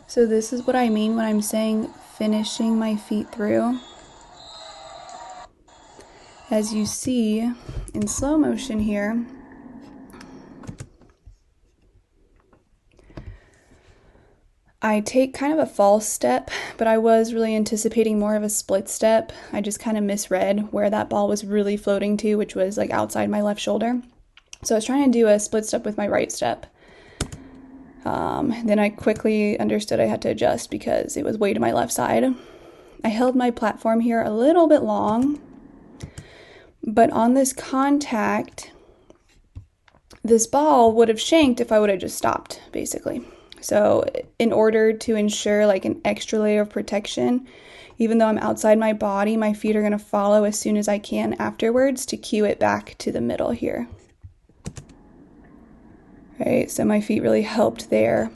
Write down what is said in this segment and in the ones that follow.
So this is what I mean when I'm saying finishing my feet through. As you see in slow motion here, I take kind of a false step, but I was really anticipating more of a split step. I just kind of misread where that ball was really floating to, which was like outside my left shoulder. So I was trying to do a split step with my right step. Then I quickly understood I had to adjust because it was way to my left side. I held my platform here a little bit long, but on this contact, this ball would have shanked if I would have just stopped, basically. So in order to ensure like an extra layer of protection, even though I'm outside my body, my feet are going to follow as soon as I can afterwards to cue it back to the middle here. Right, so my feet really helped there.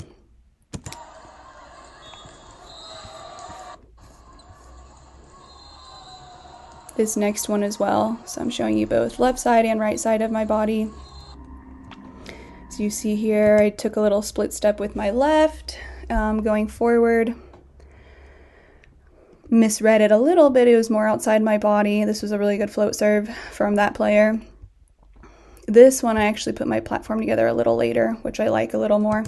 This next one as well. So I'm showing you both left side and right side of my body. So you see here, I took a little split step with my left, going forward. Misread it a little bit, it was more outside my body. This was a really good float serve from that player. This one I actually put my platform together a little later, which I like a little more.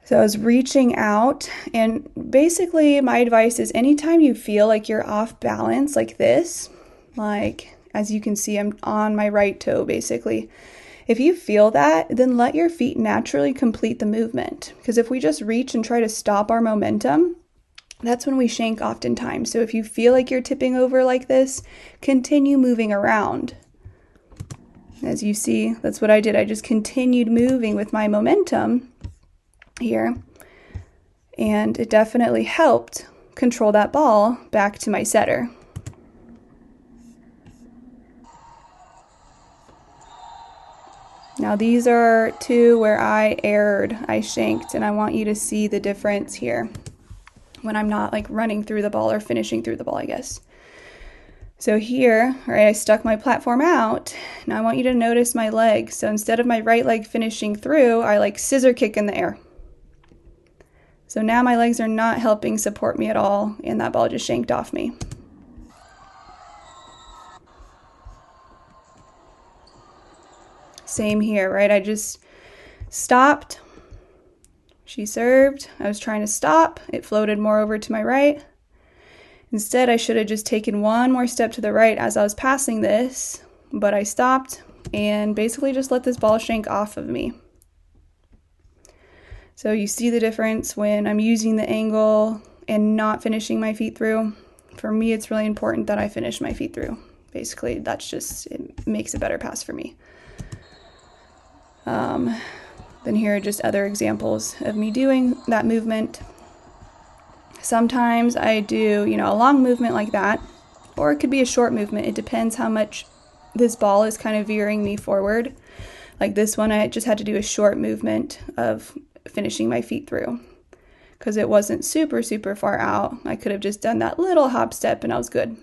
So I was reaching out, and basically my advice is anytime you feel like you're off balance like this, like as you can see I'm on my right toe basically, if you feel that, then let your feet naturally complete the movement. Because if we just reach and try to stop our momentum, that's when we shank oftentimes. So if you feel like you're tipping over like this, continue moving around. As you see, that's what I did. I just continued moving with my momentum here, and it definitely helped control that ball back to my setter. Now these are two where I erred, I shanked, and I want you to see the difference here when I'm not like running through the ball or finishing through the ball, I guess. So here, right, I stuck my platform out. Now I want you to notice my leg. So instead of my right leg finishing through, I like scissor kick in the air. So now my legs are not helping support me at all, and that ball just shanked off me. Same here, right? I just stopped. She served. I was trying to stop. It floated more over to my right. Instead, I should have just taken one more step to the right as I was passing this, but I stopped and basically just let this ball shank off of me. So you see the difference when I'm using the angle and not finishing my feet through. For me, it's really important that I finish my feet through. Basically, that's just, it makes a better pass for me. Then here are just other examples of me doing that movement. Sometimes I do, a long movement like that, or it could be a short movement. It depends how much this ball is kind of veering me forward. Like this one, I just had to do a short movement of finishing my feet through because it wasn't super far out. I could have just done that little hop step and I was good.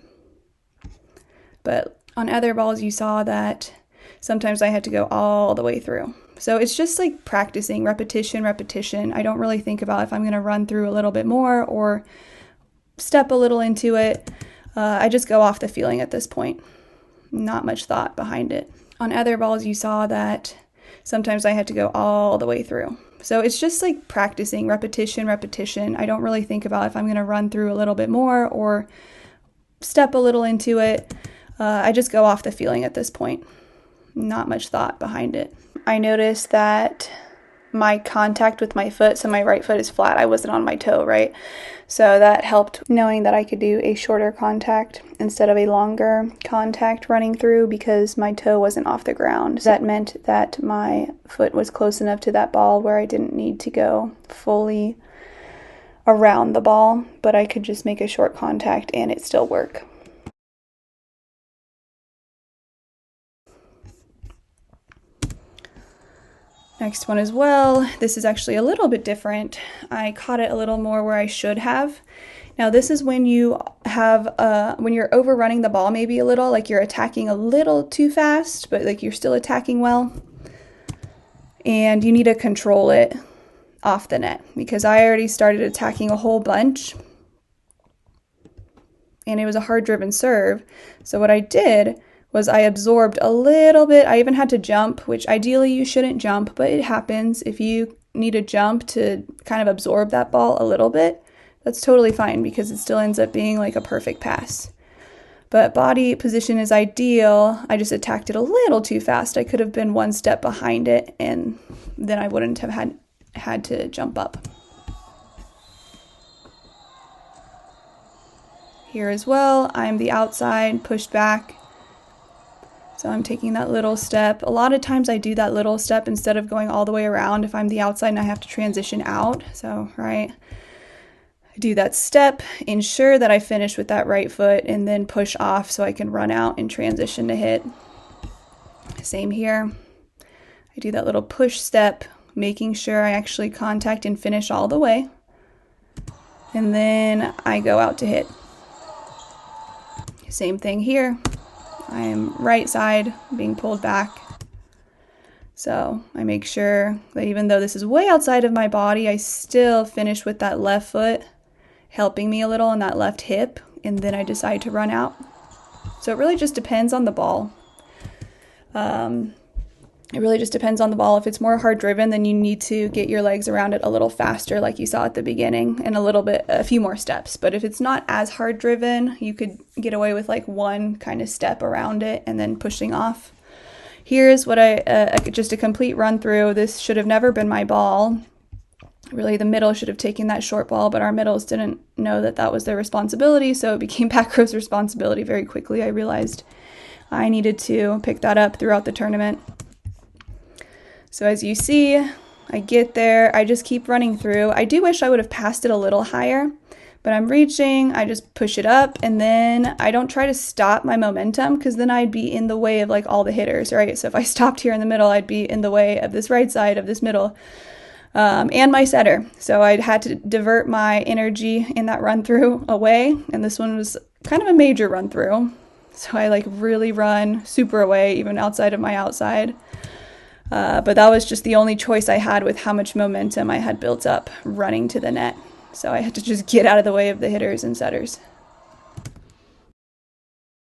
But on other balls, you saw that sometimes I had to go all the way through. So it's just like practicing, repetition. I don't really think about if I'm going to run through a little bit more or step a little into it. I just go off the feeling at this point. Not much thought behind it. On other balls, you saw that sometimes I had to go all the way through. So it's just like practicing, repetition. I don't really think about if I'm going to run through a little bit more or step a little into it. I just go off the feeling at this point. Not much thought behind it. I noticed that my contact with my foot, so my right foot is flat. I wasn't on my toe, right? So that helped knowing that I could do a shorter contact instead of a longer contact running through because my toe wasn't off the ground. That meant that my foot was close enough to that ball where I didn't need to go fully around the ball, but I could just make a short contact and it still work. Next one as well. This is actually a little bit different. I caught it a little more where I should have. Now this is when you have, when you're overrunning the ball maybe a little, like you're attacking a little too fast, but like you're still attacking well. And you need to control it off the net because I already started attacking a whole bunch and it was a hard driven serve. So what I did was I absorbed a little bit. I even had to jump, which ideally you shouldn't jump, but it happens. If you need to jump to kind of absorb that ball a little bit, that's totally fine because it still ends up being like a perfect pass. But body position is ideal. I just attacked it a little too fast. I could have been one step behind it and then I wouldn't have had to jump up. Here as well, I'm the outside, pushed back. So I'm taking that little step. A lot of times I do that little step instead of going all the way around if I'm the outside and I have to transition out. So, right, I do that step, ensure that I finish with that right foot, and then push off so I can run out and transition to hit. Same here. I do that little push step, making sure I actually contact and finish all the way. And then I go out to hit. Same thing here. I am right side being pulled back. So I make sure that even though this is way outside of my body, I still finish with that left foot helping me a little on that left hip, and then I decide to run out. So it really just depends on the ball. It really just depends on the ball. If it's more hard driven, then you need to get your legs around it a little faster like you saw at the beginning and a few more steps. But if it's not as hard driven, you could get away with like one kind of step around it and then pushing off. Here's what just a complete run through. This should have never been my ball. Really, the middle should have taken that short ball, but our middles didn't know that that was their responsibility, so it became back row's responsibility very quickly. I realized I needed to pick that up throughout the tournament. So as you see, I get there, I just keep running through. I do wish I would have passed it a little higher, but I'm reaching, I just push it up, and then I don't try to stop my momentum because then I'd be in the way of like all the hitters, right? So if I stopped here in the middle, I'd be in the way of this right side of this middle and my setter. So I had to divert my energy in that run through away, and this one was kind of a major run through. So I like really run super away, even outside of my outside. But that was just the only choice I had with how much momentum I had built up running to the net. So I had to just get out of the way of the hitters and setters.